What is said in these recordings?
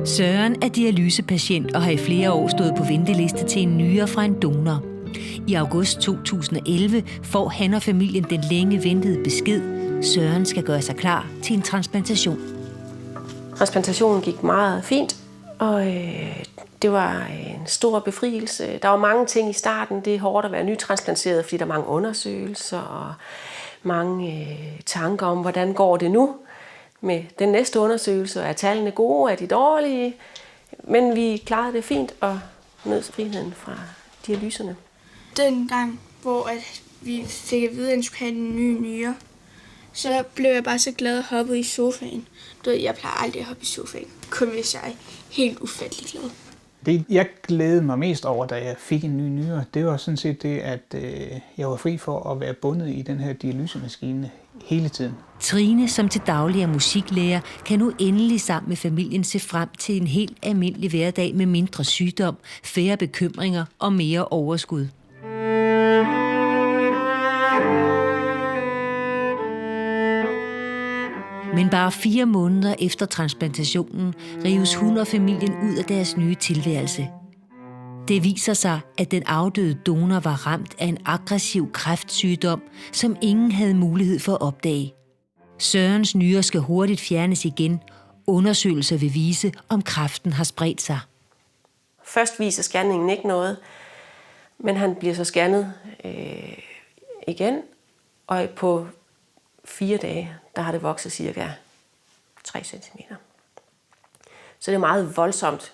Søren er dialysepatient og har i flere år stået på venteliste til en nyre fra en donor. I august 2011 får han og familien den længe ventede besked. Søren skal gøre sig klar til en transplantation. Transplantationen gik meget fint, og det var en stor befrielse. Der var mange ting i starten. Det er hårdt at være nytransplanteret, fordi der er mange undersøgelser og mange tanker om, hvordan går det nu med den næste undersøgelse. Er tallene gode? Er de dårlige? Men vi klarede det fint og nød friheden fra dialyserne. Den gang, hvor vi fik at vide, at jeg skulle have en ny nyre, så blev jeg bare så glad og hoppede i sofaen. Jeg plejer aldrig at hoppe i sofaen, kun hvis jeg er helt ufattelig glad. Det, jeg glædede mig mest over, da jeg fik en ny nyre, det var sådan set det, at jeg var fri for at være bundet i den her dialysemaskine hele tiden. Trine, som til daglig er musiklærer, kan nu endelig sammen med familien se frem til en helt almindelig hverdag med mindre sygdom, færre bekymringer og mere overskud. Men bare 4 måneder efter transplantationen rives hun og familien ud af deres nye tilværelse. Det viser sig, at den afdøde donor var ramt af en aggressiv kræftsygdom, som ingen havde mulighed for at opdage. Sørens nyre skal hurtigt fjernes igen. Undersøgelser vil vise, om kræften har spredt sig. Først viser scanningen ikke noget, men han bliver så scannet igen, og på 4 dage, der har det vokset cirka 3 cm. Så det er meget voldsomt,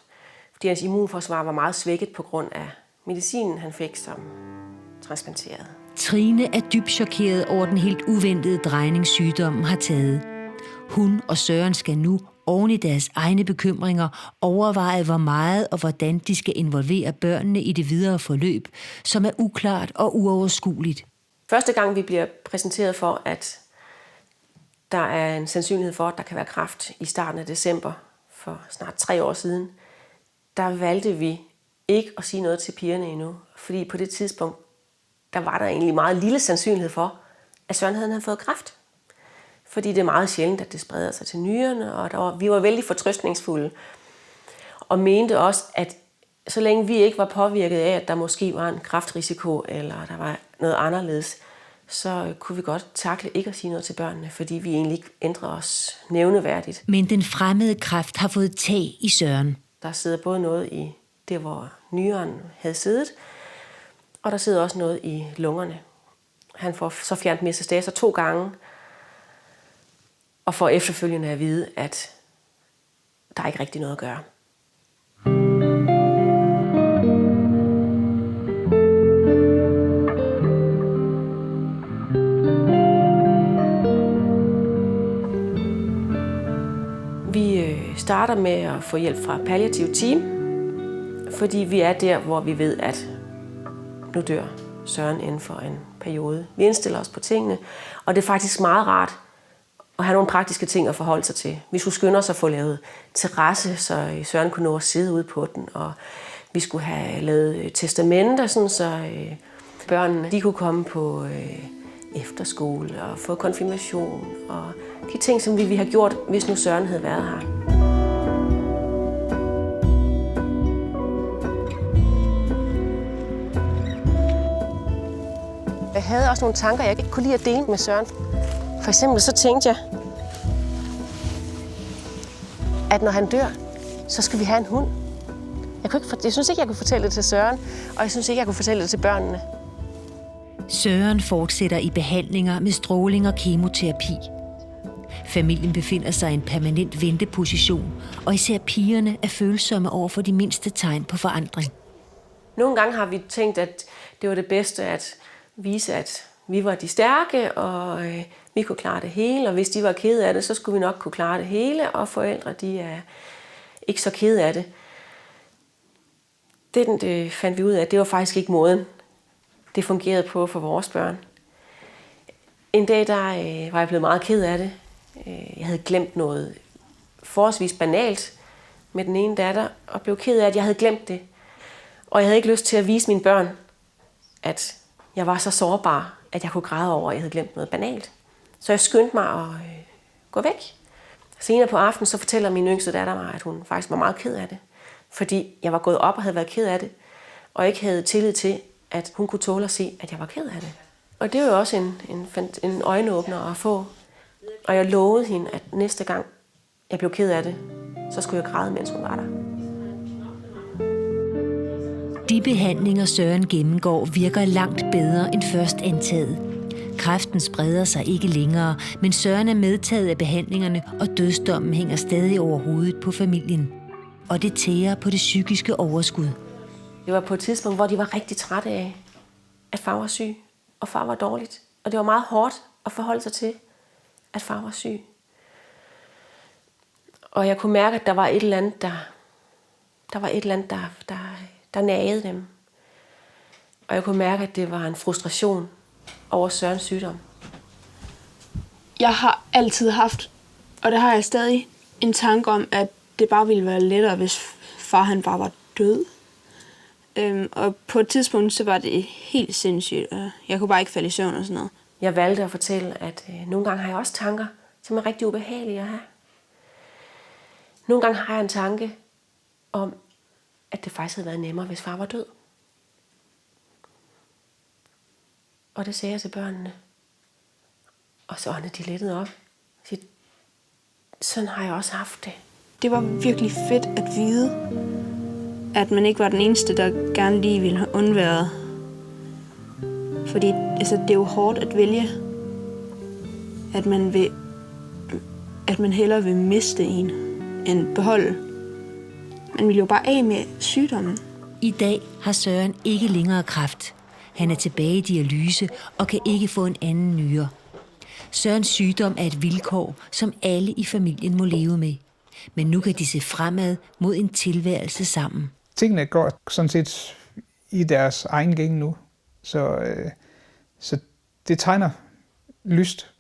fordi hans immunforsvar var meget svækket på grund af medicinen, han fik som transplanteret. Trine er dybt chokeret over den helt uventede drejning, sygdommen har taget. Hun og Søren skal nu, oven i deres egne bekymringer, overveje, hvor meget og hvordan de skal involvere børnene i det videre forløb, som er uklart og uoverskueligt. Første gang vi bliver præsenteret for, at der er en sandsynlighed for, at der kan være kræft i starten af december for snart 3 år siden, der valgte vi ikke at sige noget til pigerne endnu. Fordi på det tidspunkt, der var der egentlig meget lille sandsynlighed for, at Søren havde fået kræft. Fordi det er meget sjældent, at det spreder sig til nyrerne, og vi var vældig fortrøstningsfulde. Og mente også, at så længe vi ikke var påvirket af, at der måske var en kræftrisiko, eller der var noget anderledes, så kunne vi godt takle ikke at sige noget til børnene, fordi vi egentlig ikke ændrer os nævneværdigt. Men den fremmede kræft har fået tag i Søren. Der sidder både noget i det, hvor nyren havde siddet, og der sidder også noget i lungerne. Han får så fjernet metastaser 2 gange, og får efterfølgende at vide, at der er ikke rigtig noget at gøre. Vi starter med at få hjælp fra palliativ team, fordi vi er der, hvor vi ved, at nu dør Søren inden for en periode. Vi indstiller os på tingene, og det er faktisk meget rart at have nogle praktiske ting at forholde sig til. Vi skulle skynde os at få lavet terrasse, så Søren kunne nå at sidde ude på den, og vi skulle have lavet testamenter, sådan så børnene de kunne komme på efterskole og få konfirmation og de ting, som vi ville have gjort, hvis nu Søren havde været her. Jeg havde også nogle tanker, jeg ikke kunne lide at dele med Søren. For eksempel så tænkte jeg, at når han dør, så skal vi have en hund. Jeg synes ikke, jeg kunne fortælle det til Søren, og jeg synes ikke, jeg kunne fortælle det til børnene. Søren fortsætter i behandlinger med stråling og kemoterapi. Familien befinder sig i en permanent venteposition, og især pigerne er følsomme over for de mindste tegn på forandring. Nogle gange har vi tænkt, at det var det bedste at vise, at vi var de stærke, og vi kunne klare det hele. Og hvis de var kede af det, så skulle vi nok kunne klare det hele, og forældre de er ikke så kede af det. Det fandt vi ud af, at det var faktisk ikke måden, det fungerede på for vores børn. En dag der var jeg blevet meget ked af det. Jeg havde glemt noget forholdsvis banalt med den ene datter, og blev ked af, at jeg havde glemt det. Og jeg havde ikke lyst til at vise mine børn, at jeg var så sårbar, at jeg kunne græde over, at jeg havde glemt noget banalt. Så jeg skyndte mig at gå væk. Senere på aftenen, så fortæller min yngste datter mig, at hun faktisk var meget ked af det. Fordi jeg var gået op og havde været ked af det, og ikke havde tillid til, at hun kunne tåle at se, at jeg var ked af det. Og det var jo også en øjenåbner at få. Og jeg lovede hende, at næste gang jeg blev ked af det, så skulle jeg græde, mens hun var der. De behandlinger, Søren gennemgår, virker langt bedre end først antaget. Kræften spreder sig ikke længere, men Søren er medtaget af behandlingerne, og dødsdommen hænger stadig over hovedet på familien. Og det tærer på det psykiske overskud. Det var på et tidspunkt, hvor de var rigtig trætte af, at far var syg, og far var dårligt. Og det var meget hårdt at forholde sig til, at far var syg. Og jeg kunne mærke, at der var et eller andet, der nagede dem. Og jeg kunne mærke, at det var en frustration over Sørens sygdom. Jeg har altid haft, og det har jeg stadig, en tanke om, at det bare ville være lettere, hvis far han bare var død. Og på et tidspunkt, så var det helt sindssygt, og jeg kunne bare ikke falde i søvn og sådan noget. Jeg valgte at fortælle, at nogle gange har jeg også tanker, som er rigtig ubehagelige at have. Nogle gange har jeg en tanke om, at det faktisk havde været nemmere, hvis far var død. Og det sagde jeg til børnene. Og så åndede de lettet op. Sådan har jeg også haft det. Det var virkelig fedt at vide, at man ikke var den eneste, der gerne lige ville have undværet. Fordi det er jo hårdt at vælge, at man hellere vil miste en, end beholde. Man vil jo bare af med sygdommen. I dag har Søren ikke længere kræft. Han er tilbage i dialyse og kan ikke få en anden nyre. Sørens sygdom er et vilkår, som alle i familien må leve med. Men nu kan de se fremad mod en tilværelse sammen. Tingene går sådan set i deres egen gang nu. Så det tegner lyst,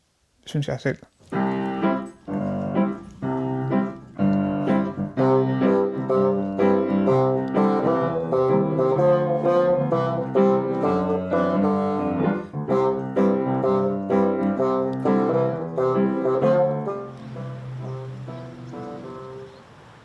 synes jeg selv.